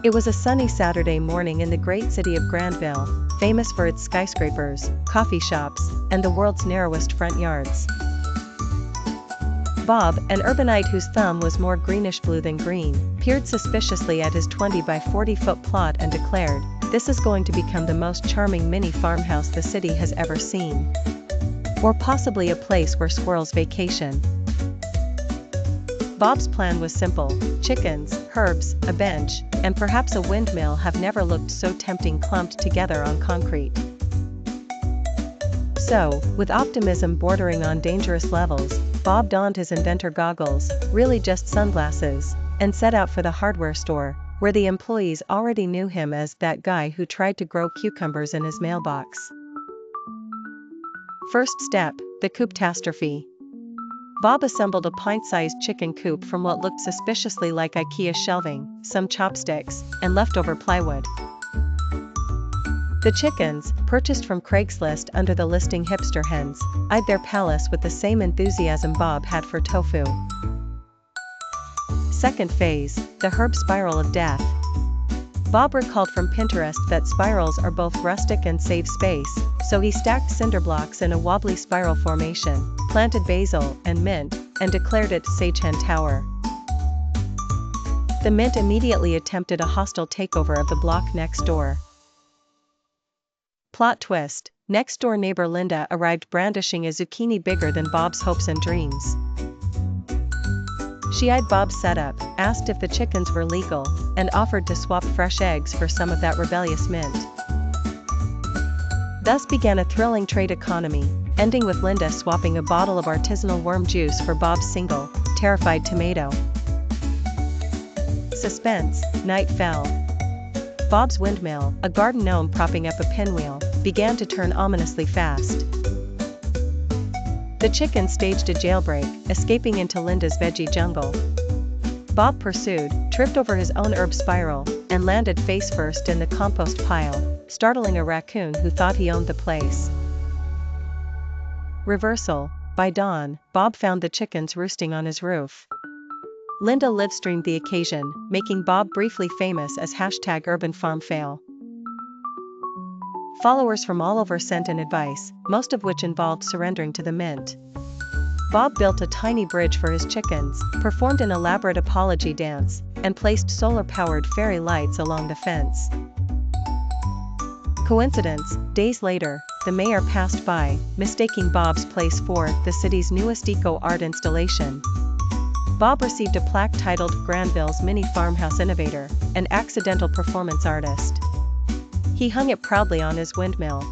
It was a sunny Saturday morning in the great city of Grandville, famous for its skyscrapers, coffee shops, and the world's narrowest front yards. Bob, an urbanite whose thumb was more greenish-blue than green, peered suspiciously at his 20 by 40-foot plot and declared, "This is going to become the most charming mini farmhouse the city has ever seen. Or possibly a place where squirrels vacation." Bob's plan was simple: chickens, herbs, a bench, and perhaps a windmill have never looked so tempting clumped together on concrete. So, with optimism bordering on dangerous levels, Bob donned his inventor goggles, really just sunglasses, and set out for the hardware store, where the employees already knew him as that guy who tried to grow cucumbers in his mailbox. First step, the coop-tastrophe. Bob assembled a pint-sized chicken coop from what looked suspiciously like IKEA shelving, some chopsticks, and leftover plywood. The chickens, purchased from Craigslist under the listing "hipster hens," eyed their palace with the same enthusiasm Bob had for tofu. Second phase, the herb spiral of death. Bob recalled from Pinterest that spirals are both rustic and save space, so he stacked cinder blocks in a wobbly spiral formation, planted basil and mint, and declared it Sagehen Tower. The mint immediately attempted a hostile takeover of the block next door. Plot twist: next-door neighbor Linda arrived brandishing a zucchini bigger than Bob's hopes and dreams. She eyed Bob's setup, asked if the chickens were legal, and offered to swap fresh eggs for some of that rebellious mint. Thus began a thrilling trade economy, ending with Linda swapping a bottle of artisanal worm juice for Bob's single, terrified tomato. Suspense: night fell. Bob's windmill, a garden gnome propping up a pinwheel, began to turn ominously fast. The chickens staged a jailbreak, escaping into Linda's veggie jungle. Bob pursued, tripped over his own herb spiral, and landed face first in the compost pile, startling a raccoon who thought he owned the place. Reversal: by dawn, Bob found the chickens roosting on his roof. Linda livestreamed the occasion, making Bob briefly famous as #UrbanFarmFail. Followers from all over sent in advice, most of which involved surrendering to the mint. Bob built a tiny bridge for his chickens, performed an elaborate apology dance, and placed solar-powered fairy lights along the fence. Coincidence: days later, the mayor passed by, mistaking Bob's place for the city's newest eco-art installation. Bob received a plaque titled "Grandville's Mini Farmhouse Innovator, an Accidental Performance Artist." He hung it proudly on his windmill,